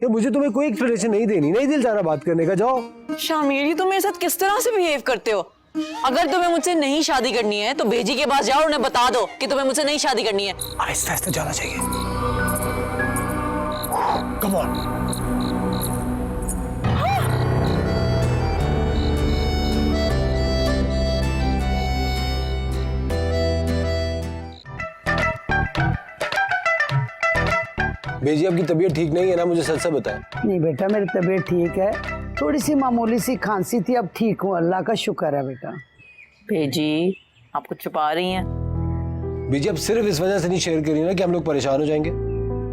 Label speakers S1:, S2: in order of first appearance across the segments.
S1: या मुझे तुम्हें कोई एक्सप्लेनेशन नहीं देनी, नहीं दिल जाना बात करने का, जाओ।
S2: शामिर, ये तुम मेरे साथ किस तरह से बिहेव करते हो? अगर तुम्हें मुझसे नहीं शादी करनी है तो बेजी के पास जाओ, उन्हें बता दो कि तुम्हें मुझसे नहीं शादी करनी है।
S1: आहिस्ता आहिस्ता जाना चाहिए। Come on. बेजी, आपकी तबीयत ठीक नहीं है ना? मुझे सच से बताएं।
S3: नहीं बेटा, मेरी तबीयत ठीक है, थोड़ी सी मामूली सी खांसी थी, अब ठीक हूँ, अल्लाह का शुक्र है बेटा।
S2: बेजी, आप कुछ छुपा रही हैं?
S1: बेजी, आप सिर्फ इस वजह से नहीं शेयर करी ना कि हम लोग परेशान हो जाएंगे।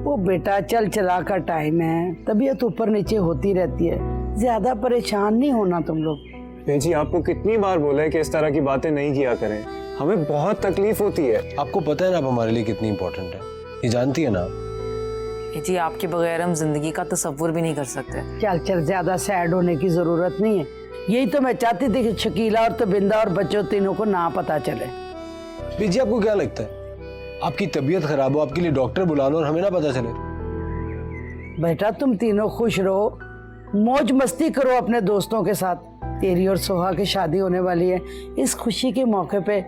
S3: वो बेटा चल चला का टाइम है, तबीयत ऊपर नीचे होती रहती है, ज्यादा परेशान नहीं होना तुम लोग।
S4: बेजी, आपको कितनी बार बोला है कि इस तरह की बातें नहीं किया करें, हमें बहुत तकलीफ होती है।
S1: आपको पता है ना आप हमारे लिए कितनी इंपॉर्टेंट है, ये जानती है ना?
S2: जी, आपके बगैर हम जिंदगी का तसव्वुर भी नहीं कर सकते।
S3: चल चल, ज्यादा सैड होने की जरूरत नहीं है, यही तो मैं चाहती थी कि शकीला और तबिंदा और बच्चों तीनों को ना पता चले।
S1: बेजी, आपको क्या लगता है आपकी तबीयत खराब हो, आपके लिए डॉक्टर बुला लो और हमें ना पता चले?
S3: बेटा तुम तीनों खुश रहो, मौज मस्ती करो अपने दोस्तों के साथ। तेरी और सोहा की शादी होने वाली है, इस खुशी के मौके पे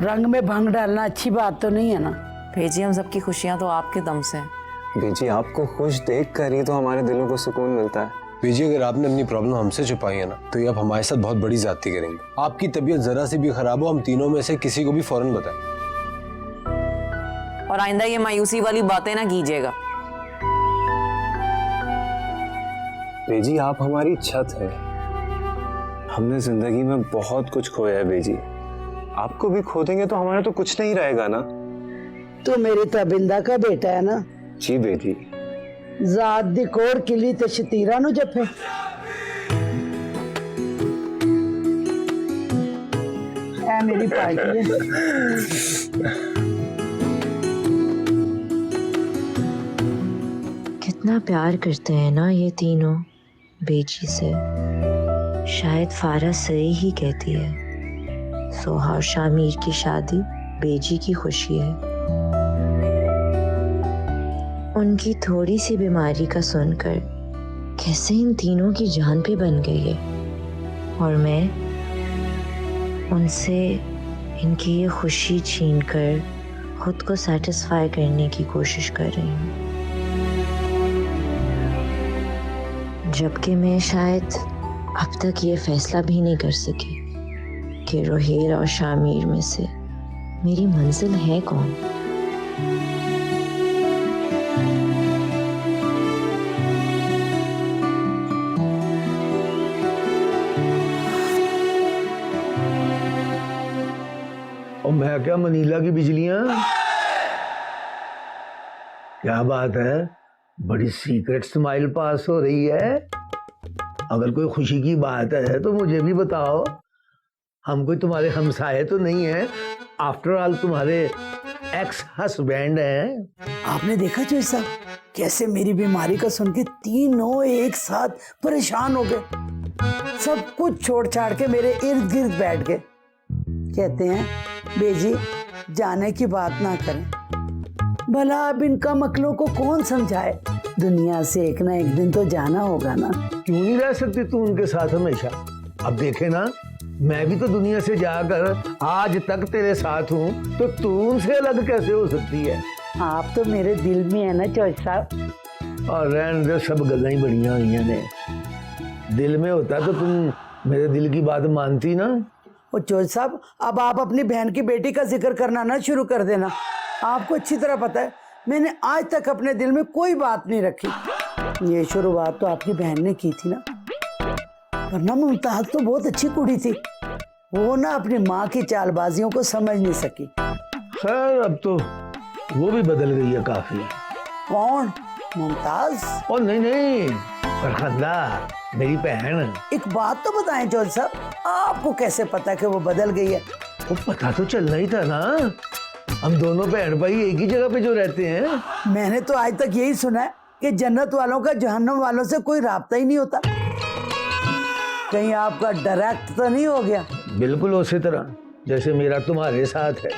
S3: रंग में भंग डालना अच्छी बात तो नहीं है ना।
S2: भेजी, हम सबकी खुशियां तो आपके दम से हैं।
S4: बेजी, आपको खुश देख कर ही तो हमारे दिलों को सुकून मिलता है।
S1: बेजी, अगर आपने अपनी प्रॉब्लम हमसे छुपाई है ना तो ये आप हमारे साथ बहुत बड़ी ज्यादती करेंगे। आपकी तबीयत जरा सी भी खराब हो, हम तीनों में से किसी को भी फौरन बताएं।
S2: और आइंदा ये मायूसी वाली बातें ना कीजिएगा।
S4: बेजी, आप हमारी छत है, हमने जिंदगी में बहुत कुछ खोया है बेजी, आपको भी खो देंगे तो हमारा तो कुछ नहीं रहेगा ना।
S3: तू मेरी तबिंदा का बेटा है ना?
S4: जी बेजी।
S3: जात दी कोर किली ते शतीरा नु जफे। ऐ मेरी पार्टी है।
S5: कितना प्यार करते हैं ना ये तीनों बेजी से। शायद फारा सही ही कहती है, सोहा और शामिर की शादी बेजी की खुशी है। उनकी थोड़ी सी बीमारी का सुनकर कैसे इन तीनों की जान पे बन गई है, और मैं उनसे इनकी ये खुशी छीनकर खुद को सेटिस्फाई करने की कोशिश कर रही हूँ। जबकि मैं शायद अब तक ये फैसला भी नहीं कर सकी कि रोहेल और शामिर में से मेरी मंजिल है कौन।
S6: और मैं क्या मनीला की बिजलियां, क्या बात है, बड़ी सीक्रेट स्माइल पास हो रही है। अगर कोई खुशी की बात है तो मुझे भी बताओ, हम कोई तुम्हारे हमसाये तो नहीं है, आफ्टर ऑल तुम्हारे एक्स हस्बैंड हैं।
S3: आपने देखा जो साहब कैसे मेरी बीमारी का सुन के तीनों एक साथ परेशान हो गए, सब कुछ छोड़ छाड़ के मेरे इर्द गिर्द बैठ गए। कहते हैं बेजी जाने की बात ना करें, भला अब इनका मकलों को कौन समझाए, दुनिया से एक ना एक दिन तो जाना होगा ना।
S6: क्यों नहीं रह सकती तू उनके साथ हमेशा? अब देखे ना, मैं भी तो दुनिया से जाकर आज तक तेरे साथ हूँ, तो तू उनसे अलग कैसे हो सकती है?
S3: आप तो मेरे दिल में है ना चौधरी साहब।
S6: और रहने दे, सब गल्लां ही बढ़िया हुई ने, दिल में होता तो तुम मेरे दिल की बात मानती ना।
S3: और चौधरी साहब, अब आप अपनी बहन की बेटी का जिक्र करना ना शुरू कर देना। आपको अच्छी तरह पता है मैंने आज तक अपने दिल में कोई बात नहीं रखी। ये शुरुआत तो आपकी बहन ने की थी ना, वरना मुमताज तो बहुत अच्छी कुड़ी थी, वो ना अपनी माँ की चालबाजियों को समझ नहीं सकी।
S6: खैर अब तो वो भी बदल गई है काफी।
S3: कौन? मुमताज?
S6: और नहीं, फरखंदा मेरी बहन।
S3: एक बात तो बताएं चौधरी साहब, आपको कैसे पता कि वो बदल गई है?
S6: वो पता तो चलना ही था ना, हम दोनों बहन भाई एक ही जगह पे जो रहते हैं।
S3: मैंने तो आज तक यही सुना है कि जन्नत वालों का जहन्नम वालों से कोई राब्ता ही नहीं होता। कहीं आपका डायरेक्ट तो नहीं हो गया?
S6: बिल्कुल उसी तरह जैसे मेरा तुम्हारे साथ है।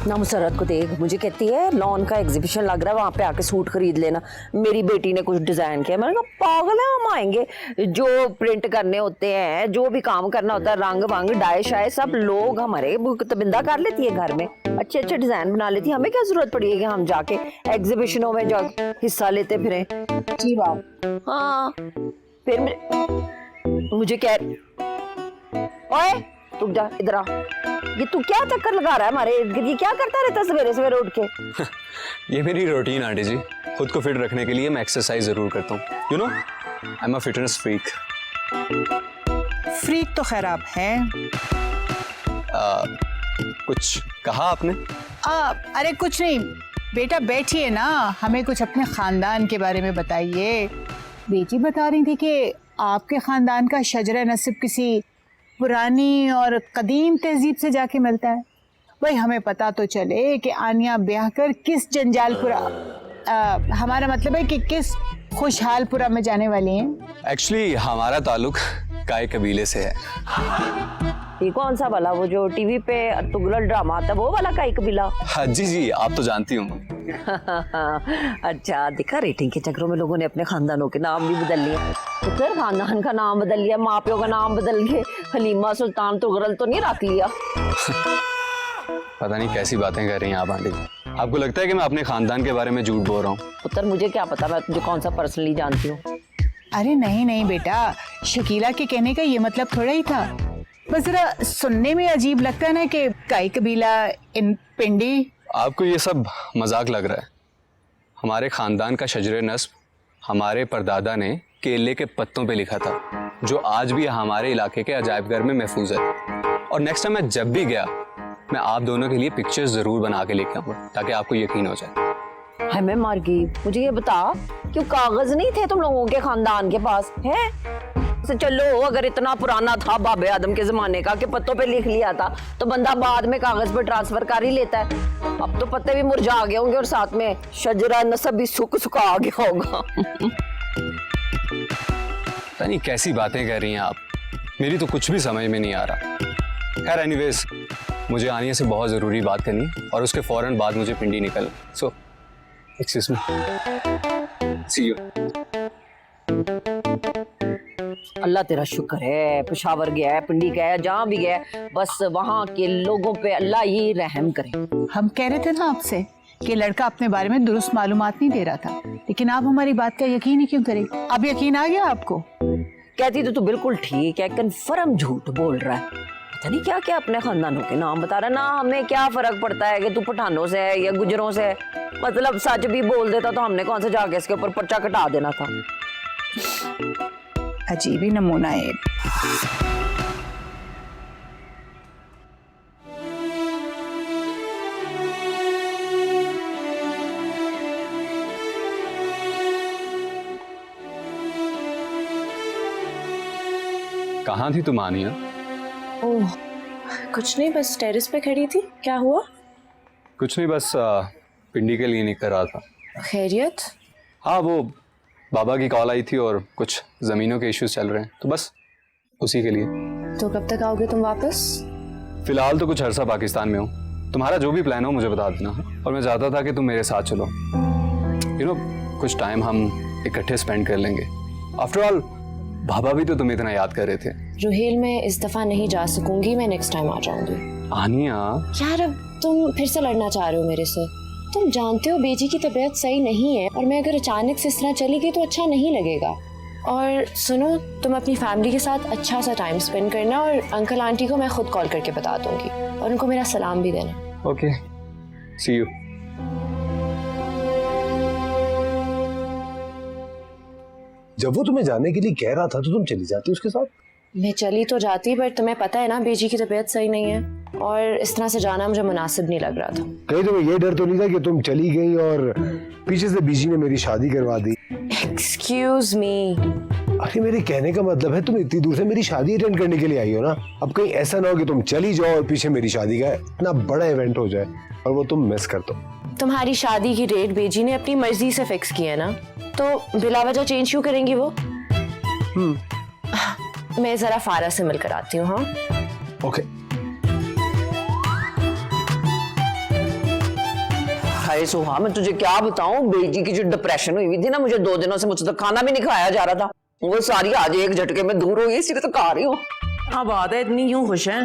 S7: ना मुसरत को देख, मुझे कहती है लॉन का एग्जीबिशन लग रहा है, वहाँ पे आके सूट खरीद लेना। मेरी बेटी ने कुछ डिजाइन किया। मैंने कहा पागल है, हम आएंगे। जो प्रिंट करने होते हैं, जो भी काम करना होता है, रंग वंग डाई शाय सब लोग हमारे तबिंदा कर लेती है घर में, अच्छे अच्छे डिजाइन बना लेती है। हमें क्या जरूरत पड़ी है कि हम जाके एग्जीबिशनों में जा हिस्सा लेते फिरें। जी बात। हाँ फिर मुझे कह, ओए तू जा इधर आ, ये तू क्या चक्कर लगा रहा है हमारे इर्द गिर्द? ये क्या करता रहता सवेरे सवेरे उठ के?
S4: ये मेरी रूटीन आंटी जी, खुद को फिट रखने के लिए मैं एक्सरसाइज जरूर करता हूँ। You know I am a fitness freak.
S8: Freak तो खैर आप हैं।
S4: कुछ कहा आपने?
S8: अरे कुछ नहीं बेटा, बैठिए ना, हमें कुछ अपने खानदान के बारे में बताइए। बेटी बता रही थी कि आपके खानदान का शजरा नस्ब किसी पुरानी और कदीम तहजीब से जाके मिलता है। भाई हमें पता तो चले कि आनिया ब्याह कर किस जंजालपुरा, हमारा मतलब है कि किस खुशहालपुरा में जाने वाली हैं।
S4: एक्चुअली हमारा ताल्लुक काय कबीले से है।
S7: ये कौन सा वाला, वो जो टीवी पे तुगलक ड्रामा आता है वो वाला काई कबीला?
S4: हाँ जी जी, आप तो जानती हूँ।
S7: अच्छा, दिखा रेटिंग के चक्करों में लोगों ने अपने खानदानों के नाम भी बदल लिए। तो फिर खानदान का नाम बदल लिया, माँ प्यो का नाम बदल के हलीमा सुल्तान तुगरल तो नहीं रख लिया?
S4: पता नहीं कैसी बातें कर रही हैं आप आंटी। आपको लगता है कि मैं अपने खानदान के बारे में झूठ बोल रहा हूँ?
S7: पुत्र मुझे क्या पता, मैं तुझे कौन सा पर्सनली जानती हूँ।
S8: अरे नहीं नहीं बेटा, शकीला के कहने का ये मतलब थोड़ा ही था। बस जरा सुनने में अजीब लगता है ना कि काई कबीला इन पिंडी।
S4: आपको ये सब मजाक लग रहा है। हमारे खानदान का शजरे नस्ब हमारे परदादा ने केले के पत्तों पे लिखा था, जो आज भी हमारे इलाके के अजायबघर में महफूज है। और नेक्स्ट टाइम मैं जब भी गया, मैं आप दोनों के लिए पिक्चर्स जरूर बना के लेके आऊंगा, ताकि आपको यकीन हो जाए।
S7: है मैं मर गई, मुझे ये बता, क्यों कागज नहीं थे तुम लोगों के खानदान के पास है? तो चलो अगर इतना पुराना था बाबे आदम के जमाने का कि पत्तों पे लिख लिया था, तो बंदा बाद में कागज पे ट्रांसफर कर ही लेता है। अब तो पत्ते भी मुरझा गए होंगे और साथ में शजरा नस्ब भी सुखा आ गया होगा।
S4: पता नहीं कैसी बातें कर रही हैं आप, मेरी तो कुछ भी समझ में नहीं आ रहा। खैर एनीवेज, मुझे आनिया से बहुत जरूरी बात करनी और उसके फौरन बाद मुझे पिंडी निकल। So excuse me, C you.
S7: अल्लाह तेरा शुक्र है, पेशावर गया है, पिंडी गया है, जहाँ भी गया है, बस वहाँ के लोगों पे अल्लाह ही रहम करे। हम
S8: कह रहे थे ना आपसे कि लड़का अपने बारे में दुरुस्त मालूमात नहीं दे रहा था, लेकिन आप हमारी बात का यकीन ही क्यों करें? अब यकीन आ गया आपको?
S7: कहती तो तू बिल्कुल ठीक है, कन्फर्म झूठ बोल रहा है। पता नहीं क्या क्या अपने खानदानों के नाम बता रहा है ना। हमें क्या फर्क पड़ता है कि तू पठानों से है या गुजरों से है? मतलब सच भी बोल देता तो हमने कौन सा जाके इसके ऊपर पर्चा कटा देना था।
S8: अजीब ही नमूना है।
S4: कहाँ थी तुम आनिया?
S9: ओह कुछ नहीं, बस टेरेस पे खड़ी थी। क्या हुआ?
S4: कुछ नहीं, बस पिंडी के लिए निकल रहा था।
S9: खैरियत?
S4: हाँ, वो बाबा की कॉल आई थी और कुछ ज़मीनों के इश्यूज चल रहे हैं, तो बस उसी के लिए।
S9: तो कब तक आओगे तुम वापस?
S4: फिलहाल तो कुछ अरसा पाकिस्तान में हूँ। तुम्हारा जो भी प्लान हो मुझे बता देना, और मैं चाहता था कि तुम मेरे साथ चलो। यू नो, कुछ टाइम हम इकट्ठे स्पेंड कर लेंगे। आफ्टर ऑल बाबा भी तो तुम्हें इतना याद कर रहे थे।
S9: रुहेल, मैं इस दफा नहीं जा सकूंगी, मैं नेक्स्ट टाइम आ जाऊंगी।
S4: आनिया
S9: यार, अब तुम फिर से लड़ना चाह रहे हो मेरे से। तुम जानते हो बेजी की तबीयत सही नहीं है, और मैं अगर अचानक से इस तरह चली गई तो अच्छा नहीं लगेगा। और सुनो, तुम अपनी फैमिली के साथ अच्छा सा टाइम स्पेंड करना, और अंकल आंटी को मैं खुद कॉल करके बता दूंगी, और उनको मेरा सलाम भी देना।
S4: Okay, see you.
S1: जब वो तुम्हें जाने के लिए कह रहा था तो तुम चली जाती उसके साथ?
S9: मैं चली तो जाती, बट तुम्हें पता है ना बेजी की तबीयत सही नहीं है, और इस तरह से जाना मुझे मुनासिब नहीं लग रहा था।
S1: कहीं तुम्हें ये डर तो नहीं था कि तुम चली गई और पीछे से बीजी ने मेरी शादी करवा दी?
S9: Excuse me.
S1: अरे मेरे कहने का मतलब है, तुम इतनी दूर से मेरी शादी अटेंड करने के लिए आई हो ना। अब कहीं ऐसा ना हो कि तुम चली जाओ और पीछे मेरी शादी का इतना बड़ा इवेंट हो जाए और वो तुम मिस कर दो।
S9: तुम्हारी शादी की डेट बेजी ने अपनी मर्जी से फिक्स की है ना, तो बिला वजह चेंज क्यों करेंगी वो? मैं जरा फारा से मिलकर आती हूँ। हाँ
S1: ओके।
S7: हाय सुहा, मैं तुझे क्या बताऊं, बेटी की जो डिप्रेशन हुई हुई थी ना, मुझे 2 दिनों से मुझसे तो खाना भी नहीं खाया जा रहा था, वो सारी आज एक झटके में दूर हो गई, इसलिए तो खा रही हूँ।
S2: क्या बात है, इतनी क्यों खुश है?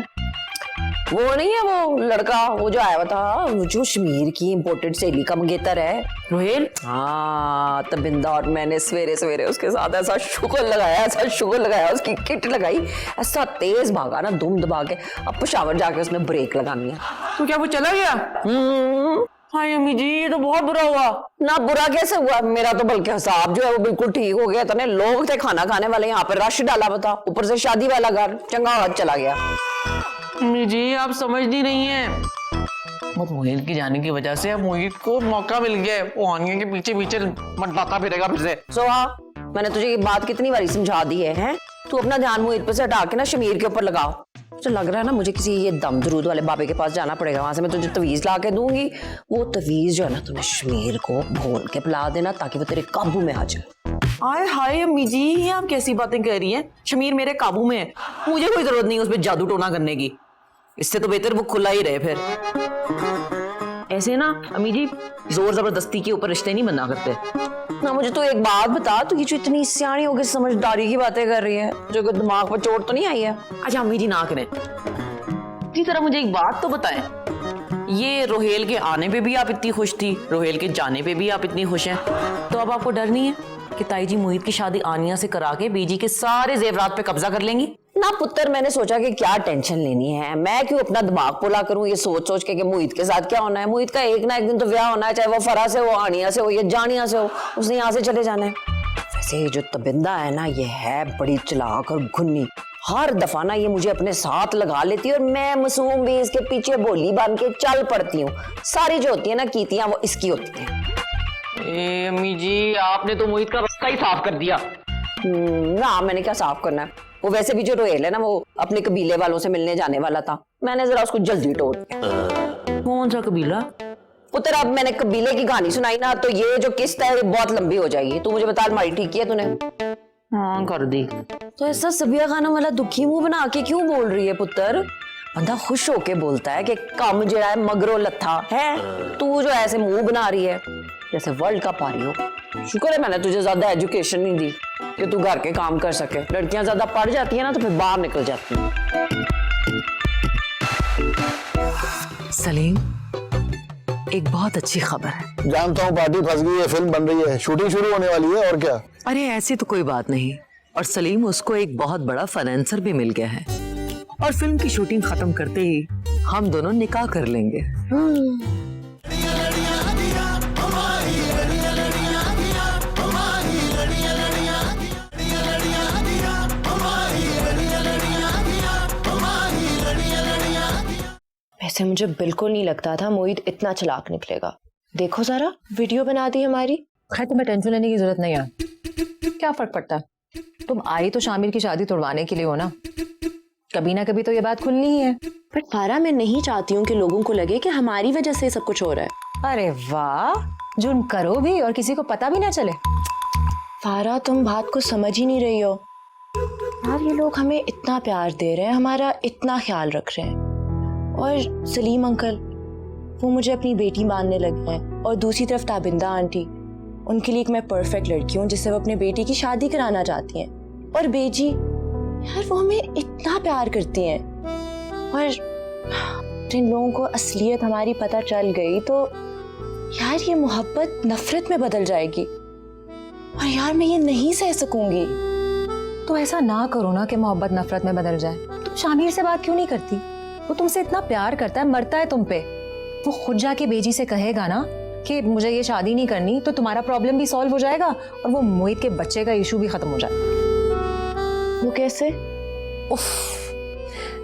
S7: वो नहीं है वो लड़का, वो जो आया हुआ था, वो जो शमीर की इम्पोर्टेड सहेली का मंगेतर है,
S2: रोहेल।
S7: हाँ तबिंदा, और मैंने सवेरे सवेरे उसके साथ ऐसा शुगर लगाया, उसकी किट लगाई, ऐसा तेज भागा ना दुम दबा के, अब पेशावर जाके उसने ब्रेक लगानी है।
S2: तो क्या वो चला गया? हाय अम्मी जी, ये तो बहुत बुरा हुआ।
S7: ना बुरा कैसे हुआ, मेरा तो बल्कि हिसाब जो है वो बिल्कुल ठीक हो गया। इतने लोग थे खाना खाने वाले, यहाँ पर रश डाला हुआ था, ऊपर से शादी वाला घर, चंगा हाथ चला गया।
S2: अम्मी जी आप समझ नहीं रही हैं, मोहित की जाने की वजह से अब मोहित को मौका मिल गया है, वो आनिया के पीछे पीछे मंडराता फिरेगा फिर से।
S7: सोहा, मैंने तुझे ये बात कितनी बारी समझा दी है, हैं? तू अपना ध्यान मोहित पे से हटा के ना शमीर के ऊपर लगाओ। तो लग रहा है ना मुझे किसी ये दम दरूद वाले बाबे के पास जाना पड़ेगा, वहां से मैं तुझे तवीज ला के दूंगी, वो तवीज जो है ना तुम्हें शमीर को भून के पिला देना, ताकि वो तेरे काबू में आ जाए।
S2: हाय हाय अम्मी जी, ये आप कैसी बातें कह रही हैं? शमीर मेरे काबू में है, मुझे कोई जरूरत नहीं उस पर जादू टोना करने की, इससे तो बेहतर वो खुला ही रहे। फिर ऐसे ना अम्मी जी जोर जबरदस्ती के ऊपर रिश्ते नहीं बना करते
S7: ना। मुझे तो एक बात बता, तू ये जो इतनी सियाणी होकर समझदारी की बातें कर रही है, जो दिमाग पर चोट तो नहीं आई है?
S2: अच्छा अम्मी जी ना करें, इसी तरह मुझे एक बात तो बताएं, ये रोहेल के आने पे भी आप इतनी खुश थी, रोहेल के जाने पे भी आप इतनी खुश हैं, तो अब आपको डर नहीं है कि ताई जी मोहित की शादी आनिया से करा के बीजी के सारे जेवरात पे कब्जा कर लेंगी?
S7: ना पुत्र, मैंने सोचा कि क्या टेंशन लेनी है, मैं क्यों अपना दिमाग पुला करूं ये सोच सोच के कि मोहित के साथ क्या होना है। मोहित का एक ना एक दिन तो ब्याह होना है, चाहे वो फरा से हो, आनिया से हो या जानिया से हो, उसने यहाँ से चले जाना है। वैसे ये जो तबिंदा है ना, ये है बड़ी चालाक और घुन्नी, हर दफा ना ये मुझे अपने साथ लगा लेती है और मैं मासूम भी इसके पीछे बोली बन के चल पड़ती हूँ। सारी जो होती है ना कीतियां, वो इसकी होती है।
S2: ए अम्मी जी, आपने तो मोहित का रास्ता ही साफ कर दिया।
S7: ना मैंने क्या साफ करना है, वो वैसे भी जो रोहेल है ना, वो अपने कबीले वालों से मिलने जाने वाला था, मैंने जरा उसको जल्दी तोड़ दिया।
S2: कौन सा कबीला?
S7: पुत्र, अब मैंने कबीले की कहानी सुनाई ना, तो ये जो किस्त है ये बहुत लंबी हो जाएगी। तू मुझे बता, अलमारी ठीक किया तूने?
S2: हाँ कर दी।
S7: तो ऐसा सबिया खाना वाला दुखी मुंह बना के क्यों बोल रही है पुत्र? बंदा खुश होके बोलता है कि काम जो है मगरो लथा है, तू जो ऐसे मुंह बना रही है जैसे वर्ल्ड कप आ रही हो। शुक्र है मैंने तुझे ज्यादा एजुकेशन नहीं दी कि तू घर के काम कर सके। लड़कियां ज्यादा पढ़ जाती है ना तो फिर बाहर निकल जाती हैं।
S2: सलीम, एक बहुत अच्छी खबर है।
S10: जानता हूँ पार्टी फंस गई है, फिल्म बन रही है, शूटिंग शुरू होने वाली है, और क्या।
S2: अरे ऐसी तो कोई बात नहीं, और सलीम उसको एक बहुत बड़ा फाइनेंसर भी मिल गया है, और फिल्म की शूटिंग खत्म करते ही हम दोनों निकाह कर लेंगे।
S9: वैसे मुझे बिल्कुल नहीं लगता था मोहित इतना चालाक निकलेगा। देखो जरा, वीडियो बना दी हमारी।
S5: खैर तुम्हें टेंशन लेने की जरूरत नहीं है, क्या फर्क पड़ता है, तुम आई तो शामिर की शादी तोड़वाने के लिए हो ना, कभी ना कभी तो ये बात खुलनी ही है।
S9: पर फारा, मैं नहीं चाहती हूँ कि लोगों को लगे कि हमारी वजह से सब कुछ हो रहा है।
S5: अरे वाह, जुर्म करो भी और किसी को पता भी ना चले।
S9: फारा, तुम बात को समझ ही नहीं रही हो यार। ये लोग हमें इतना प्यार दे रहे हैं, हमारा इतना ख्याल रख रहे हैं, और सलीम अंकल वो मुझे अपनी बेटी मानने लगे हैं, और दूसरी तरफ ताबिंदा आंटी, उनके लिए एक मैं परफेक्ट लड़की हूँ जिससे वो अपने बेटी की शादी कराना चाहती हैं। और बेजी यार, वो हमें इतना प्यार करती हैं, और जिन लोगों को असलियत हमारी पता चल गई तो यार ये मोहब्बत नफरत में बदल जाएगी, और यार मैं ये नहीं सह सकूंगी।
S5: तो ऐसा ना करो ना कि मोहब्बत नफरत में बदल जाए। तुम शामिर से बात क्यों नहीं करती? वो तुमसे इतना प्यार करता है, मरता है तुम पे। वो खुद जाके बेजी से कहेगा ना कि मुझे ये शादी नहीं करनी, तो तुम्हारा प्रॉब्लम भी सॉल्व हो जाएगा और वो मोहित के बच्चे का इशू भी खत्म हो जाएगा।
S9: वो कैसे?
S5: उफ,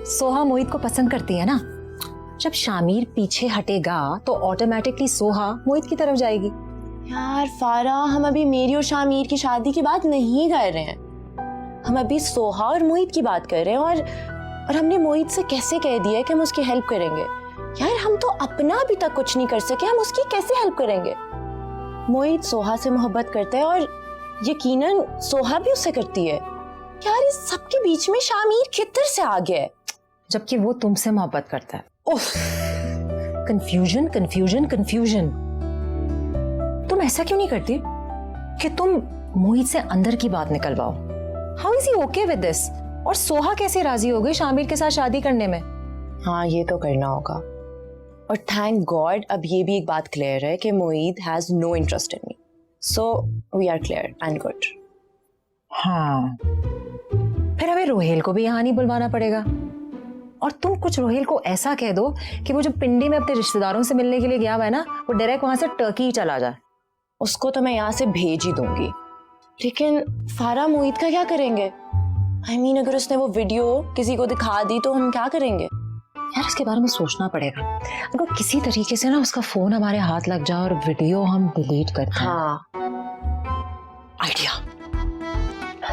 S5: सोहा मोहित को पसंद करती है ना, जब शामिर पीछे हटेगा तो ऑटोमेटिकली सोहा मोहित की तरफ जाएगी।
S9: यार फारा, हम अभी मेरी और शामिर की शादी की बात नहीं कर रहे हैं, हम अभी सोहा और मोहित की बात कर रहे हैं। और हमने मोहित से कैसे कह दिया कि हम उसकी हेल्प करेंगे? यार हम तो अपना अभी तक कुछ नहीं कर सके, हम उसकी कैसे हेल्प करेंगे? मोहित सोहा से मोहब्बत करता है और यकीनन सोहा भी उससे करती है। यार इस सबके बीच में शामिर किधर से आ गया है?
S5: जबकि वो तुमसे मोहब्बत करता है। उफ, कंफ्यूजन कंफ्यूजन कंफ्यूजन।
S11: तुम ऐसा क्यों नहीं करती कि तुम मोहित से अंदर की बात निकलवाओ? How is he okay with this? और सोहा कैसे राजी हो गई शामिर के साथ शादी करने में?
S9: हाँ, ये तो करना होगा। और थैंक गॉड अब ये भी एक बात क्लियर है कि Mohit has no interest in me, so we are clear and good.
S11: हाँ, फिर हमें रोहेल को भी यहाँ नहीं बुलवाना पड़ेगा। और तुम कुछ रोहेल को ऐसा कह दो कि वो जो पिंडी में अपने रिश्तेदारों से मिलने के लिए गया हुआ है ना, वो डायरेक्ट वहां से टर्की ही चला जाए।
S9: उसको तो मैं यहाँ से भेज ही दूंगी, लेकिन फारा मोहित का क्या करेंगे? I mean, अगर उसने वो वीडियो किसी को दिखा दी तो हम क्या करेंगे?
S11: यार इसके बारे में सोचना पड़ेगा। अगर किसी तरीके से ना उसका फोन हमारे हाथ लग जाए और वीडियो हम डिलीट कर दें।
S9: हाँ,
S11: आइडिया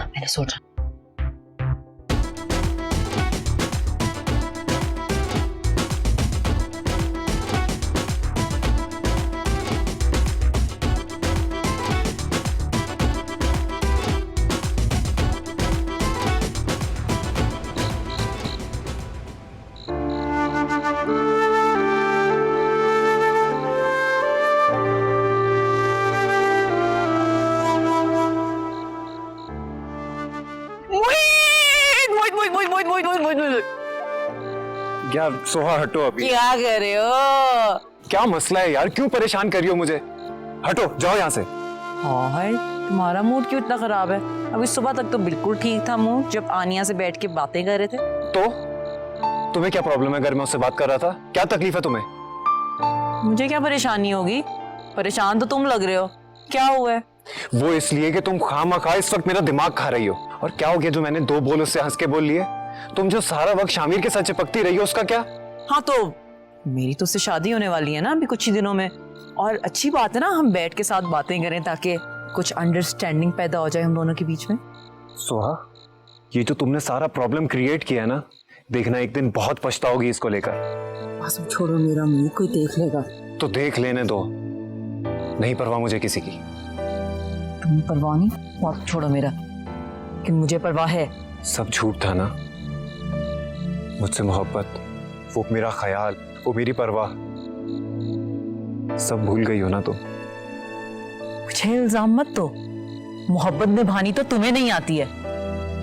S11: मैंने सोचा।
S4: यार सोहा हटो अभी।
S2: क्या कर रहे हो?
S4: क्या मसला है यार, क्यों परेशान कर रही हो मुझे? हटो, जाओ यहाँ से।
S2: हाय, तुम्हारा मूड क्यों इतना खराब है? अभी सुबह तक तो बिल्कुल ठीक था मूड, जब आनिया से बैठ के बातें कर रहे थे।
S4: तो तुम्हें क्या प्रॉब्लम है? घर में उससे बात कर रहा था, क्या तकलीफ है तुम्हें?
S2: मुझे क्या परेशानी होगी? परेशान तो तुम लग रहे हो। क्या हुआ है?
S4: वो इसलिए कि तुम खामखा इस वक्त मेरा दिमाग खा रही हो। और क्या हो गया जो मैंने 2 बोल उससे हंस के बोल लिए? तुम जो सारा वक्त शामिर के साथ चिपकती रही हो, उसका क्या?
S2: हाँ, तो मेरी तो उससे शादी होने वाली है ना अभी कुछ ही दिनों में, और अच्छी बात है ना हम बैठ के साथ बातें करें ताकि कुछ अंडरस्टैंडिंग पैदा हो जाए हम दोनों के बीच में।
S4: सोहा, ये जो तुमने सारा प्रॉब्लम क्रिएट किया है ना, देखना एक दिन बहुत पछताओगी इसको लेकर।
S2: बस छोड़ो मेरा मुंह, कोई देख लेगा
S4: तो देख लेने दो, नहीं परवाह मुझे किसी की।
S2: तुम्हें परवाह नहीं? और छोड़ो मेरा, कि मुझे परवाह है।
S4: सब झूठ था ना, मुझसे मोहब्बत, वो मेरा ख्याल, वो मेरी परवाह, सब भूल गई हो ना तुम?
S2: मुझे इल्जाम मत दो, मोहब्बत निभानी तो तुम्हें नहीं आती है।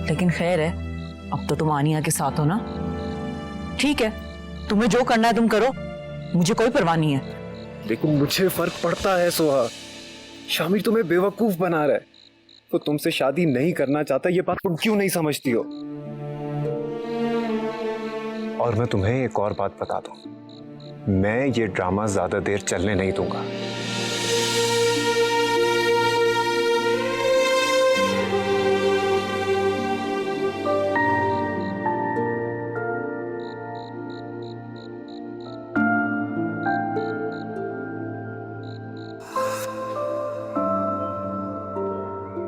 S2: लेकिन खैर है, अब तो तुम आनिया के साथ हो ना, ठीक है, तुम्हें जो करना है तुम करो, मुझे कोई परवाह नहीं है।
S4: लेकिन मुझे फर्क पड़ता है सोहा। शामिर तुम्हें बेवकूफ बना रहा है, वो तुमसे शादी नहीं करना चाहता, ये बात तुम क्यों नहीं समझती हो? और मैं तुम्हें एक और बात बता दूं, मैं ये ड्रामा ज्यादा देर चलने नहीं दूंगा।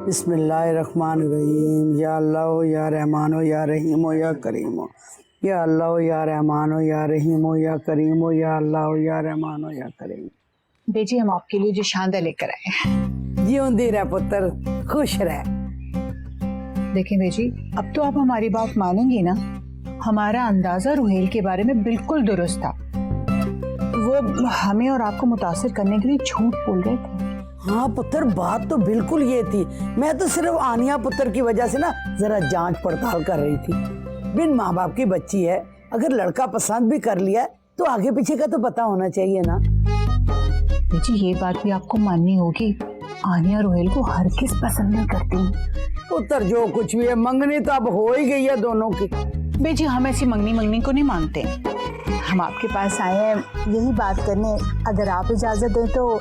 S3: बिस्मिल्लाहिर्रहमानिर्रहीम। या अल्लाह या रहमान या रहीम या करीम। या अल्लाह या रहमान या रहीम या करीम। या अल्लाह या रहमान या करीम।
S8: बेटी, हम आपके लिए जो शानदार लेकर आए हैं।
S3: जियोंदी रह पुत्र, खुश रह।
S8: देखिए बेटी, अब तो आप हमारी बात मानेंगी ना? हमारा अंदाजा रुहेल के बारे में बिल्कुल दुरुस्त था। वो हमें और आपको मुतासिर करने के लिए झूठ बोल रहे थे।
S3: हाँ पुत्र, बात तो बिल्कुल ये थी। मैं तो सिर्फ आनिया पुत्र की वजह से ना जरा जांच पड़ताल कर रही थी। बिन माँ बाप की बच्ची है, अगर लड़का पसंद भी कर लिया तो आगे पीछे का तो पता होना चाहिए ना।
S8: जी ये बात भी आपको माननी होगी, आनिया रोहेल को हर किस पसंद नहीं करती।
S3: पुत्र जो कुछ भी है, मंगनी तो अब हो ही गई है दोनों की।
S8: बेजी, हम ऐसी मंगनी को नहीं मानते। हम आपके पास आए हैं यही बात करने, अगर आप इजाजत दें तो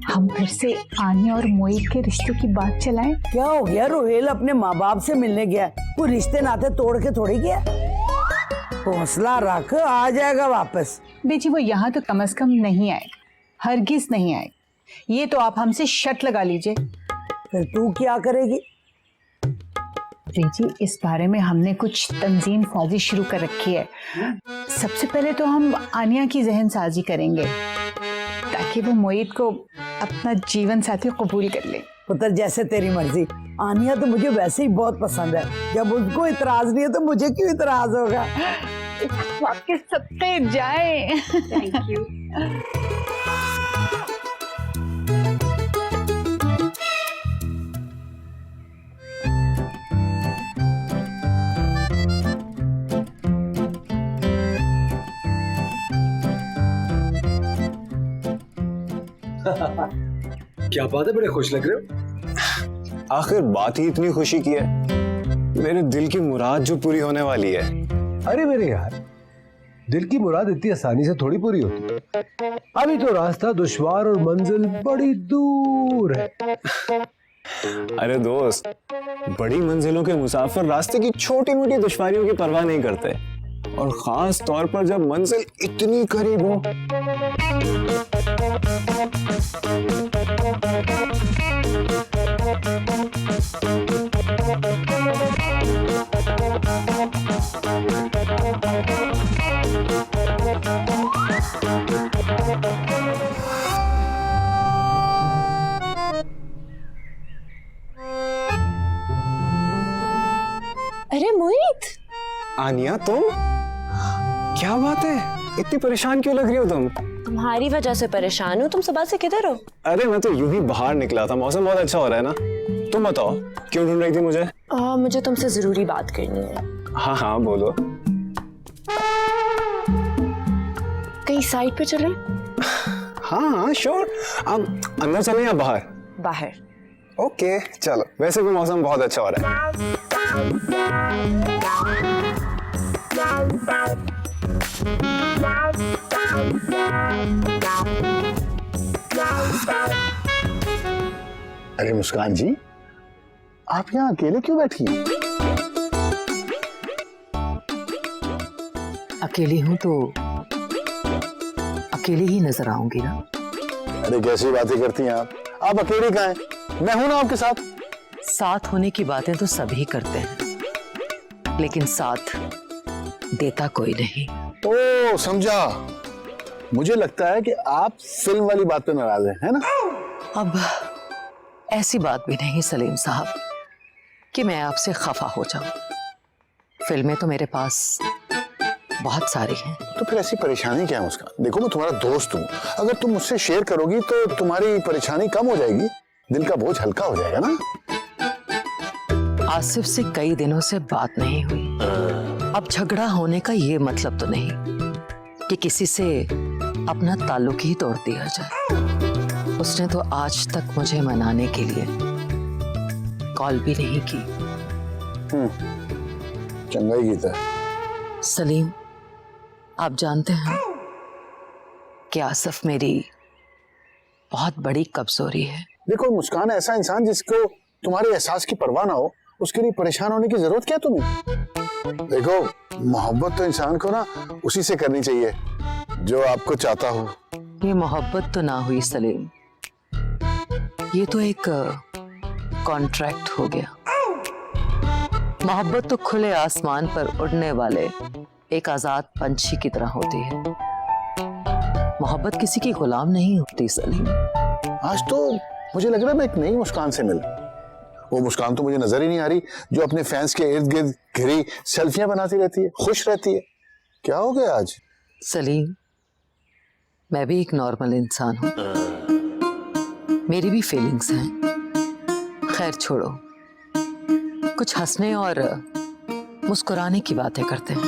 S8: हम फिर से आनिया और मोहित के रिश्तों की बात चलाएं।
S3: क्या हो गया? रोहेल अपने माँ बाप से मिलने गया, वो रिश्ते नाते तोड़ के थोड़ी गया। हौसला रख, आ जाएगा वापस।
S8: बेटी, वो यहाँ तो कम से कम नहीं आए, हरगिज नहीं आए। ये तो आप हमसे शर्त लगा लीजिए।
S3: फिर तू क्या करेगी?
S8: जी इस बारे में हमने कुछ तंजीम साजी शुरू कर रखी है। सबसे पहले तो हम आनिया की जहन साजी करेंगे ताकि वो मोहित को अपना जीवन साथी कबूल कर ले।
S3: पुत्र जैसे तेरी मर्जी। आनिया तो मुझे वैसे ही बहुत पसंद है, जब उसको इतराज नहीं है तो मुझे क्यों इतराज होगा।
S8: आपके सत्ते जाए।
S9: Thank you.
S1: क्या बात है, बड़े खुश लग रहे हो।
S4: आखिर बात ही इतनी खुशी की है, मेरे दिल की मुराद जो पूरी होने वाली है।
S1: अरे मेरे यार, दिल की मुराद इतनी आसानी से थोड़ी पूरी होती है। अभी तो रास्ता दुश्वार और मंजिल बड़ी दूर है।
S4: अरे दोस्त, बड़ी मंजिलों के मुसाफिर रास्ते की छोटी मोटी दुश्वारियों की परवाह नहीं करते, और खास तौर पर जब मंजिल इतनी करीब हो।
S9: अरे मोहित,
S4: आनिया, तुम? क्या बात है, इतनी परेशान क्यों लग रही हो तुम?
S9: तुम्हारी वजह से परेशान हूँ। तुम सुबह से किधर हो?
S4: अरे मैं तो यूं ही बाहर निकला था, मौसम बहुत अच्छा हो रहा है ना। तुम बताओ, क्यों ढूंढ रही थी मुझे?
S9: मुझे तुमसे जरूरी बात करनी है।
S4: हाँ हाँ बोलो।
S9: कहीं साइड पे चले?
S4: हाँ हाँ श्योर। अब अंदर चले या बाहर?
S9: बाहर।
S4: ओके चलो, वैसे भी मौसम बहुत अच्छा हो रहा है।
S10: अरे मुस्कान जी, आप यहाँ अकेले क्यों बैठी हैं?
S3: अकेली हूं तो अकेली ही नजर आऊंगी ना।
S10: अरे कैसी बातें करती हैं आप अकेले कहाँ हैं? मैं हूं ना आपके साथ।
S3: साथ होने की बातें तो सभी करते हैं, लेकिन साथ देता कोई नहीं।
S10: ओ समझा, मुझे लगता है कि आप फिल्म वाली बात पे नाराज हैं, है ना?
S3: अब ऐसी बात भी नहीं सलीम साहब कि मैं आपसे खफा हो जाऊं। फिल्में तो मेरे पास बहुत सारी हैं।
S10: तो फिर ऐसी परेशानी क्या है मुस्कान? देखो मैं तुम्हारा दोस्त हूँ, अगर तुम मुझसे शेयर करोगी तो तुम्हारी परेशानी कम हो जाएगी, दिल का बोझ हल्का हो जाएगा ना।
S3: आसिफ से कई दिनों से बात नहीं हुई। अब झगड़ा होने का ये मतलब तो नहीं कि किसी से अपना ताल्लुक ही तोड़ दिया जाए। उसने तो आज तक मुझे मनाने के लिए कॉल भी नहीं की।
S10: चंगा ही गीता।
S3: सलीम, आप जानते हैं कि आसिफ मेरी बहुत बड़ी कमजोरी है।
S10: देखो मुस्कान ऐसा इंसान जिसको तुम्हारे एहसास की परवाह ना हो, उसके लिए परेशान होने की जरूरत क्या तुम्हें? देखो मोहब्बत तो इंसान को ना उसी से करनी चाहिए जो आपको चाहता हो।
S3: ये मोहब्बत तो ना हुई सलीम, ये तो एक कॉन्ट्रैक्ट हो गया। मोहब्बत तो खुले आसमान पर उड़ने वाले एक आजाद पंछी की तरह होती है। मोहब्बत किसी की गुलाम नहीं होती सलीम।
S10: आज तो मुझे लग रहा है मैं एक नई मुस्कान से मिला। वो मुस्कान तो मुझे नजर ही नहीं आ रही जो अपने फैंस के इर्द गिर्द घिरी सेल्फियां बनाती रहती है, खुश रहती है। क्या हो गया आज?
S3: सलीम, मैं भी एक नॉर्मल इंसान हूँ, मेरी भी फीलिंग्स हैं। खैर छोड़ो, कुछ हंसने और मुस्कुराने की बातें करते हैं।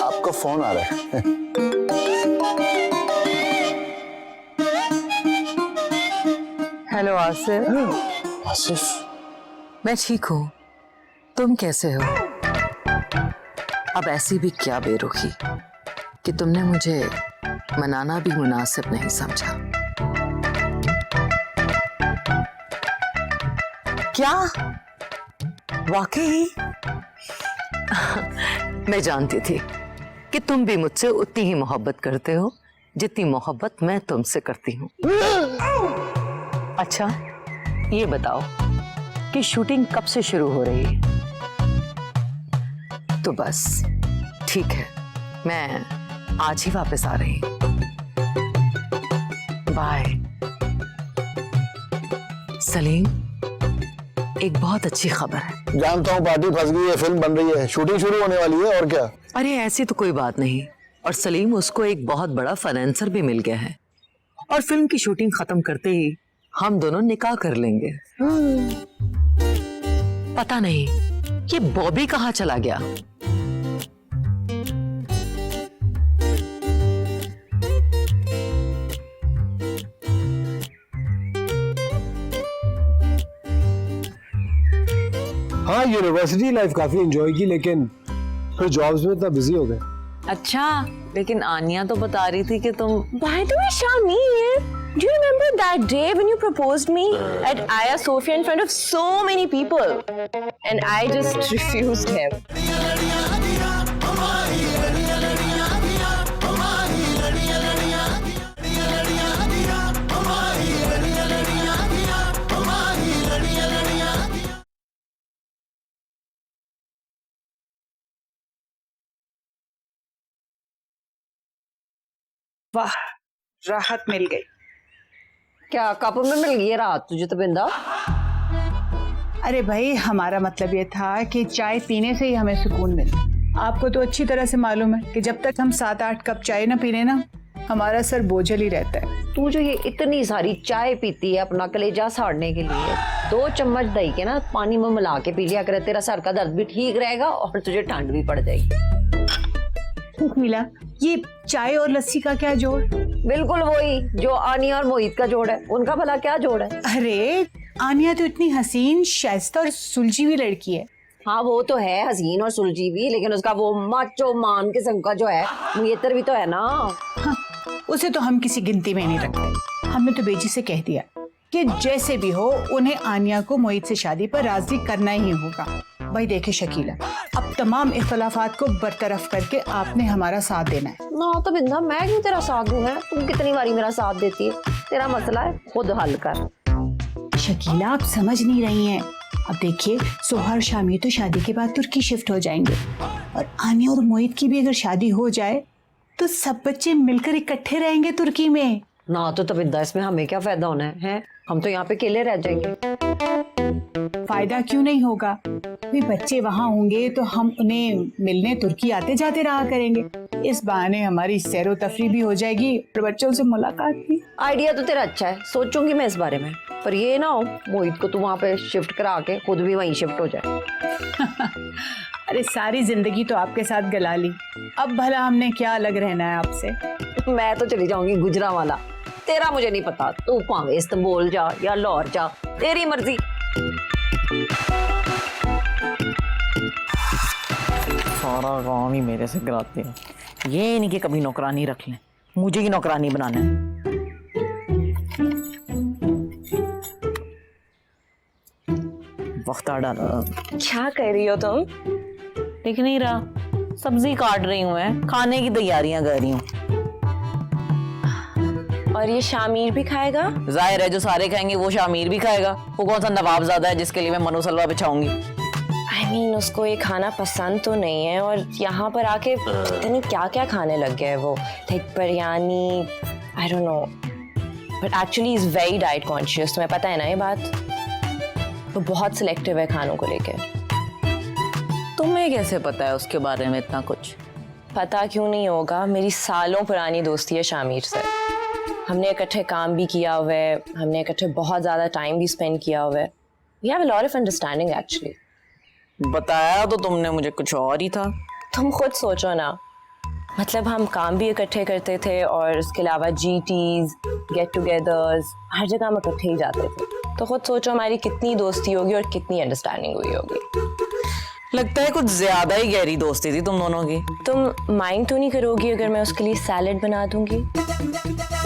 S10: आपका फोन आ रहा है।
S3: हेलो आसिफ।
S10: आसिफ,
S3: मैं ठीक हूँ, तुम कैसे हो? अब ऐसी भी क्या बेरुखी कि तुमने मुझे मनाना भी मुनासिब नहीं समझा। क्या वाकई? मैं जानती थी कि तुम भी मुझसे उतनी ही मोहब्बत करते हो जितनी मोहब्बत मैं तुमसे करती हूँ। अच्छा ये बताओ कि शूटिंग कब से शुरू हो रही है? तो बस ठीक है, मैं आज ही वापस आ रही हूँ। बाय। सलीम, एक बहुत अच्छी खबर है।
S10: जानता हूँ पार्टी फंस गई है, फिल्म बन रही है, शूटिंग शुरू होने वाली है, और क्या?
S3: अरे ऐसी तो कोई बात नहीं। और सलीम, उसको एक बहुत बड़ा फाइनेंसर भी मिल गया है, और फिल्म की शूटिंग खत्म करते ही हम दोनों निकाह कर लेंगे। पता नहीं ये बॉबी कहाँ चला गया।
S1: हाँ, यूनिवर्सिटी लाइफ काफी एंजॉय की, लेकिन फिर जॉब्स में इतना बिजी हो गए।
S2: अच्छा, लेकिन आनिया तो बता रही थी कि तुम
S9: By the way, Shamir, do you remember that day when you proposed me at Aya Sofia in front of so many people? And I just refused him.
S8: वाह, राहत मिल गई।
S7: क्या कप में मिल गई है रात तुझे तो बिंदा?
S8: अरे भाई, हमारा मतलब ये था कि चाय पीने से ही हमें सुकून मिले। आपको तो अच्छी तरह से मालूम है कि जब तक हम 7-8 कप चाय ना पी लें ना, हमारा सर बोझल ही रहता है।
S7: तू जो ये इतनी सारी चाय पीती है अपना कलेजा साड़ने के लिए, 2 चम्मच दही के ना पानी में मिला के पी लिया करे, तेरा सर का दर्द भी ठीक रहेगा और तुझे ठंड भी पड़ जाएगी।
S8: मिला, ये चाय और लस्सी का क्या जोड़?
S7: बिल्कुल वही जो आनिया और मोहित का जोड़ है, उनका भला क्या जोड़ है?
S8: अरे आनिया तो इतनी हसीन, शाइस्ता और सुलझी हुई लड़की है।
S7: हाँ वो तो है हसीन और सुलझी भी, लेकिन उसका वो माचो मान किस्म का जो है मुयत्तर भी तो है ना।
S8: हाँ, उसे तो हम किसी गिनती में नहीं रखते। हमने तो बेजी से कह दिया कि जैसे भी हो उन्हें आनिया को मोहित से शादी पर राजी करना ही होगा। भाई देखे शकीला, अब तमाम इख्तलाफात को बरतरफ करके आपने हमारा साथ देना है।
S7: ना तो बिंदा, मैं क्यों तेरा साथ दूं? मैं तुम कितनी बारी मेरा साथ देती है, तेरा मसला है खुद हल कर।
S8: शकीला, आप समझ नहीं रही हैं। अब देखिए, सोहा और शामी तो शादी के बाद तुर्की शिफ्ट हो जाएंगे, और आनिया और मोहित की भी अगर शादी हो जाए तो सब बच्चे मिलकर इकट्ठे रहेंगे तुर्की में।
S7: ना तो बिंदा, इसमें हमें क्या फायदा होना है? हम तो यहाँ पे अकेले रह जाएंगे।
S8: फायदा क्यों नहीं होगा? वे बच्चे वहाँ होंगे तो हम उन्हें मिलने तुर्की आते जाते रहा करेंगे। इस बहाने हमारी सैरो तफरी भी हो जाएगी और बच्चों से मुलाकात भी।
S7: आइडिया तो तेरा अच्छा है, सोचूंगी मैं इस बारे में, पर ये ना हो मोहित को तू वहाँ पे शिफ्ट करा के खुद भी वहीं शिफ्ट हो जाए।
S8: अरे सारी जिंदगी तो आपके साथ गला ली, अब भला हमने क्या अलग रहना है आपसे?
S7: मैं तो चली जाऊंगी गुजरांवाला, तेरा मुझे नहीं पता, तू भावे इस्तांबुल जा या लाहौर जा, तेरी मर्जी।
S2: सारा काम ही मेरे से कराते हैं। ये नहीं कि कभी नौकरानी रख लें, मुझे ही नौकरानी बनाना है। वक्त आ डाला।
S9: क्या कर रही हो तुम?
S2: दिख नहीं रहा, सब्जी काट रही हूँ मैं, खाने की तैयारियां कर रही हूँ।
S9: और ये शामिर भी खाएगा?
S2: जाहिर है जो सारे खाएंगे वो शामिर भी खाएगा। वो कौन सा नवाब ज्यादा है जिसके लिए मैं मनु सलवा बिछाऊंगी?
S9: I mean, उसको ये खाना पसंद तो नहीं है, और यहाँ पर आके पता नहीं क्या क्या खाने लग गया है वो, like biryani, I don't know, but actually is very diet conscious, तुम्हें पता है ना ये बात? वो बहुत सिलेक्टिव है खानों को लेके।
S2: तुम्हें कैसे पता है उसके बारे में इतना कुछ?
S9: पता क्यों नहीं होगा, मेरी सालों पुरानी दोस्ती है शामिर से। हमने इकट्ठे काम भी किया हुआ है, हमने इकट्ठे बहुत ज़्यादा टाइम भी स्पेंड किया हुआ है। We have a lot of understanding actually.
S2: बताया तो तुमने मुझे कुछ और ही था।
S9: तुम खुद सोचो ना, मतलब हम काम भी इकट्ठे करते थे और उसके अलावा GTs, गेट टुगेदर्स, हर जगह हम इकट्ठे ही जाते थे। तो खुद सोचो हमारी कितनी दोस्ती होगी और कितनी अंडरस्टैंडिंग हुई होगी।
S2: लगता है कुछ ज्यादा ही गहरी दोस्ती थी तुम दोनों की।
S9: तुम माइंड तो नहीं करोगी अगर मैं उसके लिए सैलेड बना दूंगी?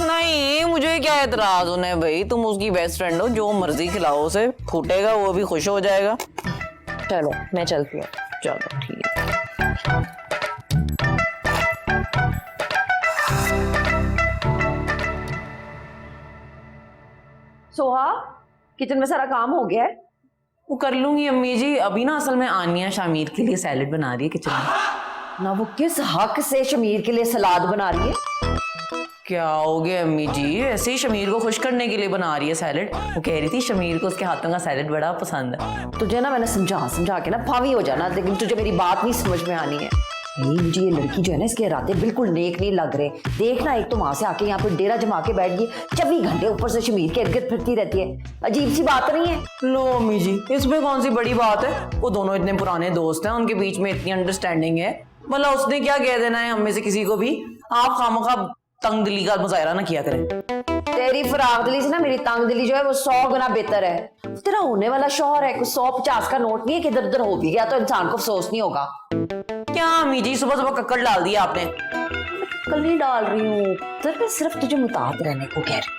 S2: नहीं, मुझे क्या एतराज उन्हें भाई, तुम उसकी बेस्ट फ्रेंड हो, जो मर्जी खिलाओ उसे, फूटेगा वो भी खुश हो जाएगा।
S9: चलो मैं चलती हूँ।
S2: चलो ठीक है।
S7: सोहा, किचन में सारा काम हो गया है?
S2: वो कर लूंगी अम्मी जी। अभी ना असल में आनिया शामिर के लिए सैलेड बना रही है किचन में।
S7: ना वो किस हक से शमीर के लिए सलाद बना रही है?
S2: क्या हो गया अम्मी जी, ऐसे ही शमीर को खुश करने के लिए बना रही है सैलेड। वो कह रही थी शमीर को उसके हाथों का सैलेड बड़ा पसंद है।
S7: तुझे ना मैंने समझा के ना फावी हो जाना, लेकिन तुझे मेरी बात नहीं समझ में आनी है। नहीं, मुझे ये लड़की जो है ना, इसके इरादे बिल्कुल नेक नहीं लग रहे। देखना, एक तो वहां से आके यहाँ पे डेरा जमा के बैठ गई, 24 घंटे ऊपर से शमीर के इर्द गिर्द फिरती रहती है। अजीब सी बात नहीं है?
S2: लो अम्मी जी, इसमें कौन सी बड़ी बात है? वो दोनों इतने पुराने दोस्त हैं, उनके बीच में इतनी अंडरस्टैंडिंग है। भला उसने क्या कह देना है हम में से किसी को भी? आप खामखा तंग दिली का मुजाहरा ना किया करें।
S7: तेरी फराग दिली से ना मेरी तंग दिली जो है वो 100 गुना बेहतर है। तेरा होने वाला शौहर है, कुछ 150 का नोट नहीं है कि इधर उधर हो भी गया तो इंसान को अफसोस नहीं होगा।
S2: क्या अम्मी जी सुबह सुबह कक्कड़ डाल दिया आपने?
S7: कल नहीं डाल रही हूँ, तो मैं सिर्फ तुझे मुताद रहने को कह रही।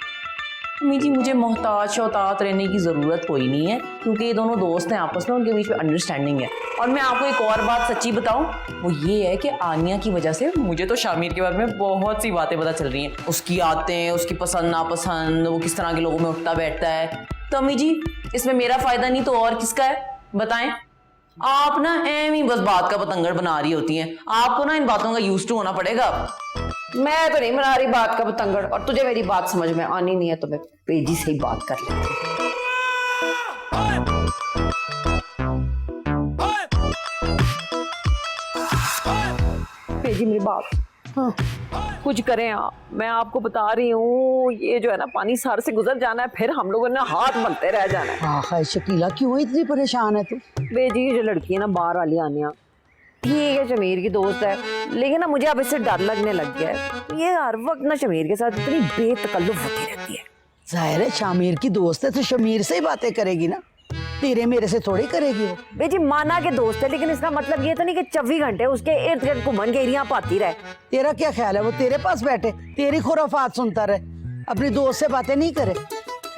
S2: अम्मी जी मुझे मोहताज शौतात रहने की जरूरत कोई नहीं है, क्योंकि ये दोनों दोस्त हैं आपस में, उनके बीच में अंडरस्टैंडिंग है। और मैं आपको एक और बात सच्ची बताऊं, वो ये है कि आनिया की वजह से मुझे तो शामिर के बारे में बहुत सी बातें पता चल रही हैं। उसकी आदतें, उसकी पसंद नापसंद, वो किस तरह के लोगों में उठता बैठता है। तो अम्मी जी इसमें मेरा फायदा नहीं तो और किसका है बताएं? आप ना एम ही बस बात का पतंगड़ बना रही होती हैं। आपको ना इन बातों का यूज टू होना पड़ेगा।
S7: मैं तो नहीं बना रही बात का पतंगड़, और तुझे मेरी बात समझ में आनी नहीं है तो मैं बेजी से ही बात कर लेती हूँ। बेजी मेरी बात, हाँ, कुछ करें आप, मैं आपको बता रही हूँ ये जो है ना पानी सर से गुजर जाना है, फिर हम लोगों ने हाथ बनते रह जाना है।
S3: आखिर शकीला क्यों इतनी परेशान है तू?
S7: बेजी जो लड़की है ना बाहर वाली आनिया, ठीक है शमीर की दोस्त है, लेकिन ना मुझे अब इससे डर लगने लग गया है। ये हर वक्त ना शमीर के साथ इतनी बेतकल्लुफ होती रहती है।
S3: जाहिर है शामिर की दोस्त है तो शमीर से ही बातें करेगी ना, तेरे मेरे से थोड़ी करेगी वो।
S7: बेजी माना के दोस्त है, लेकिन इसका मतलब ये तो नहीं कि 24 घंटे उसके इर्द गिर्द घुमन घेरियां पाती रहे।
S3: तेरा क्या ख्याल है वो तेरे पास बैठे तेरी खुराफात सुनता रहे, अपनी दोस्त से बातें नहीं करे?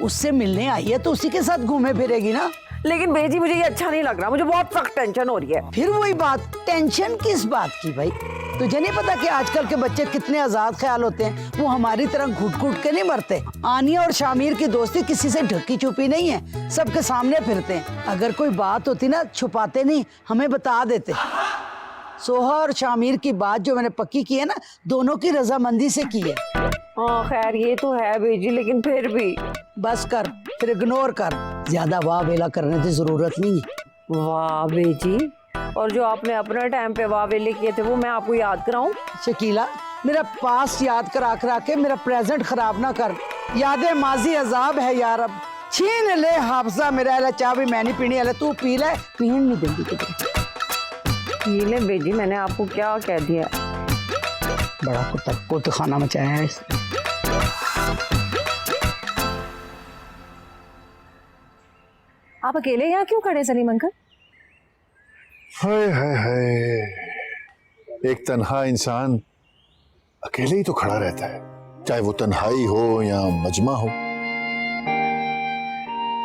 S3: उससे मिलने आई है तो उसी के साथ घूमे फिरेगी ना।
S7: लेकिन बेजी मुझे ये अच्छा नहीं लग रहा, मुझे बहुत सख्त टेंशन हो रही है।
S3: फिर वही बात, टेंशन किस बात की भाई? तुझे नहीं पता कि आजकल के बच्चे कितने आजाद ख्याल होते हैं? वो हमारी तरह घुट घुट के नहीं मरते। आनिया और शामिर की दोस्ती किसी से ढकी छुपी नहीं है, सबके सामने फिरते हैं। अगर कोई बात होती ना छुपाते नहीं, हमें बता देते। सोहा और शामिर की बात जो मैंने पक्की की है ना, दोनों की रजामंदी से की है।
S7: हाँ खैर ये तो है बेजी, लेकिन फिर भी
S3: बस कर, फिर इग्नोर कर, ज्यादा वाह वेला करने की जरूरत नहीं है।
S7: वाह बेजी, और जो आपने अपने टाइम पे वाह वेले किए थे वो मैं आपको याद कराऊं?
S3: शकीला मेरा पास याद करा करा के मेरा प्रेजेंट खराब ना कर। यादें माजी अजाब है यार, अब छीन ले हाफजा मेरा। अला चाह भी मैं नहीं पीनी, अला तू पी ले, पीन नहीं देंगी तुझे।
S7: पी ले बेजी, मैंने आपको क्या कह दिया?
S3: बड़ा कुत्ता खाना मचाया है इसने।
S11: आप अकेले यहाँ क्यों खड़े सलीम अंकल?
S10: हाय हाय हाय, एक तन्हा इंसान अकेले ही तो खड़ा रहता है, चाहे वो तन्हाई हो या मजमा हो।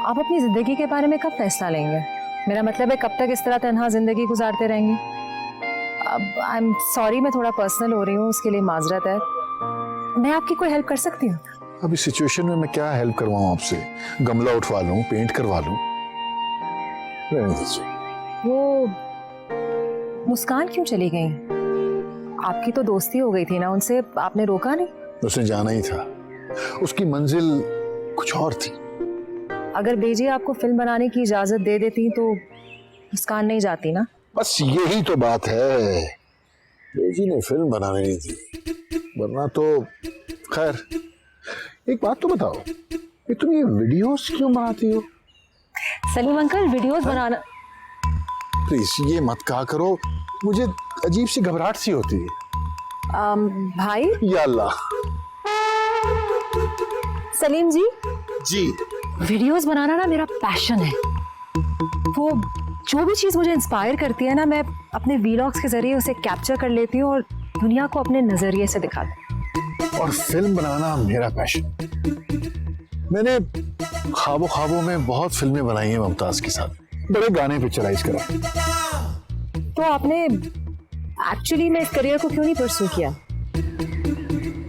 S11: आप अपनी जिंदगी के बारे में कब फैसला लेंगे? मेरा मतलब है कब तक इस तरह तन्हा जिंदगी गुजारते रहेंगे? अब आई एम सॉरी, मैं थोड़ा पर्सनल हो रही हूँ, उसके लिए माजरत है। मैं आपकी कोई हेल्प कर सकती हूँ?
S10: अब इस सिचुएशन में मैं क्या हेल्प करवाऊं आपसे? गमला उठवा लूं, पेंट करवा लूं? रहने दीजिए।
S11: वो मुस्कान क्यों चली गई? आपकी तो दोस्ती हो गई थी ना उनसे, आपने रोका नहीं?
S10: उसने जाना ही था, उसकी मंजिल कुछ और थी।
S11: अगर बेजी आपको फिल्म बनाने की इजाजत दे देती तो मुस्कान नहीं जाती ना?
S10: बस यही तो बात है, बेजी ने फिल्म बनाने नहीं दी, वरना तो खैर। एक बात तो बताओ, ये तुम ये वीडियोस क्यों बनाती हो?
S11: Salim uncle videos banana.
S10: Please ये मत कहा करो, मुझे अजीब सी घबराहट सी होती है।
S11: भाई
S10: या अल्लाह।
S11: सलीम जी,
S7: वीडियोस बनाना ना मेरा पैशन है।
S11: वो जो भी चीज मुझे इंस्पायर करती है ना, मैं अपने वीलॉग्स के जरिए उसे कैप्चर कर लेती हूँ और दुनिया को अपने नजरिए से दिखाती हूँ।
S10: और फिल्म बनाना मेरा पैशन। मैंने ख्वाबों में बहुत फिल्में बनाई हैं मुमताज के साथ, बड़े गाने पिक्चराइज करा।
S11: तो आपने एक्चुअली में इस करियर को क्यों नहीं परस्यू किया?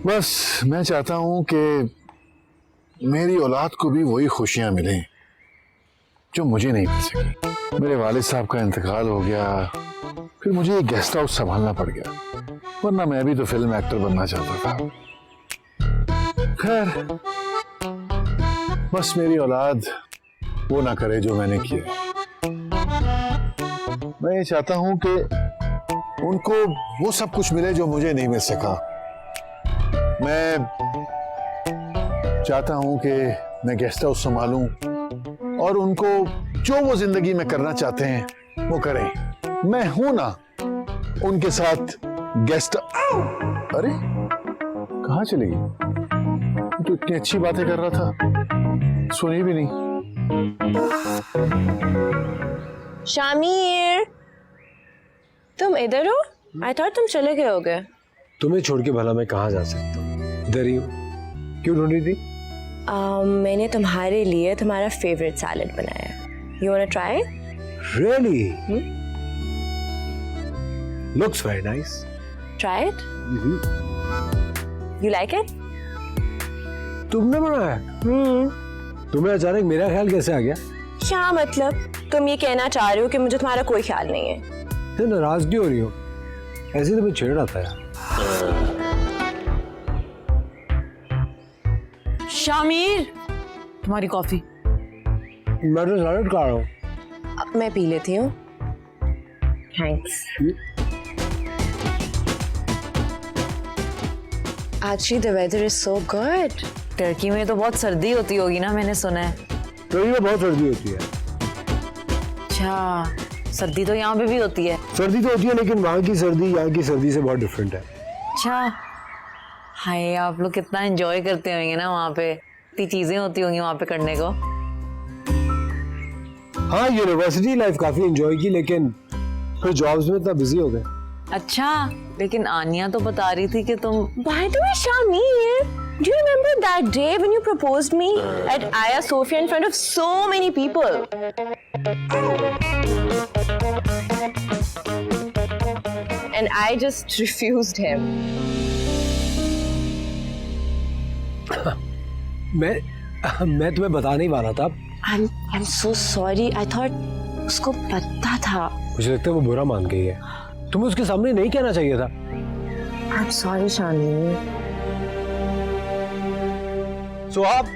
S10: बस मैं चाहता हूं कि मेरी औलाद को भी वही खुशियां मिलें जो मुझे नहीं मिल सकी। मेरे वालिद साहब का इंतकाल हो गया, फिर मुझे ये गेस्ट हाउस संभालना पड़ गया, वरना मैं भी तो फिल्म एक्टर बनना चाहता था। खैर बस मेरी औलाद वो ना करे जो मैंने किया। मैं ये चाहता हूं कि उनको वो सब कुछ मिले जो मुझे नहीं मिल सका। मैं चाहता हूं कि मैं गेस्ट हाउस संभालूं और उनको जो वो जिंदगी में करना चाहते हैं वो करें। मैं हूं ना उनके साथ गेस्ट। अरे कहां चली गई? तो इतनी अच्छी बातें कर रहा था, सुनी भी नहीं।
S9: शामिर, तुम इधर हो? आई थॉट तुम चले गए होगे।
S1: तुम्हें छोड़ के भला मैं कहाँ जा सकता हूँ? इधर ही हूँ। क्यों ढूंढ रही थी?
S9: मैंने तुम्हारे लिए तुम्हारा फेवरेट सैलेड बनाया है। You want to try?
S1: Really? Looks very nice.
S9: Try it? You like it?
S1: तुमने बनाया? तुम्हें अचानक मेरा ख्याल कैसे आ गया?
S9: क्या मतलब? तुम ये कहना चाह रहे हो कि मुझे तुम्हारा कोई ख्याल नहीं है?
S1: तो नाराज क्यों हो रही हो? ऐसे तो मैं छेड़ आता है।
S2: शामिर, तुम्हारी कॉफी।
S1: मैं तो सैलेड खा रहा हूँ।
S9: मैं पी लेती हूँ। Thanks. Actually, the weather is so good.
S2: Turkey में तो बहुत सर्दी होती होगी ना, मैंने सुना है।
S1: तो ये बहुत सर्दी होती है।
S2: अच्छा, सर्दी तो यहाँ पे भी होती है।
S1: सर्दी तो होती है, लेकिन वहाँ की सर्दी यहाँ की सर्दी से बहुत डिफरेंट है।
S2: अच्छा, हाय, आप लोग कितना एंजॉय करते होंगे ना वहाँ पे। इतनी चीजें होती होंगी वहाँ पे करने को।
S1: हाँ, यूनिवर्सिटी लाइफ काफी एंजॉय की, लेकिन फिर जॉब्स में इतना बिजी हो गए।
S2: अच्छा, लेकिन आनिया तो बता रही थी कि तुम।
S9: By the way, Shamir, do you remember that day when you proposed me at Aya Sofia in front of so many people? And I just refused him.
S1: मैं तुम्हें बता नहीं वाला था।
S9: I'm so sorry. I thought उसको पता था.
S1: मुझे लगता है वो बुरा मान गई है। तुम्हें उसके सामने नहीं कहना चाहिए था।
S9: I'm sorry, Shamir.
S1: सुहाब,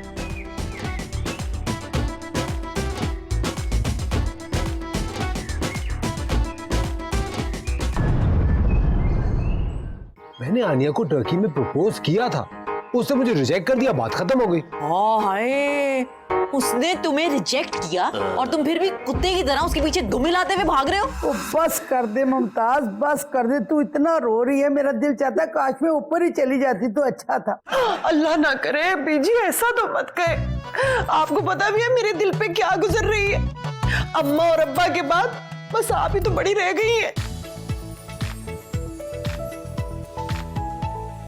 S1: मैंने आनिया को टर्की में प्रपोज किया था, उसने मुझे रिजेक्ट कर दिया, बात खत्म हो गई।
S2: हाय, उसने तुम्हें रिजेक्ट किया और तुम फिर भी कुत्ते की तरह उसके पीछे दुम हिलाते हुए भाग रहे हो।
S3: ओ बस कर दे मुमताज, बस कर दे। तू इतना रो रही है, मेरा दिल चाहता है काश मैं ऊपर ही चली जाती तो अच्छा था।
S8: अल्लाह ना करे बीजी, ऐसा तो मत कहे। आपको पता भी है मेरे दिल पे क्या गुजर रही है। अम्मा और अब्बा के बाद बस आप ही तो बड़ी रह गई है।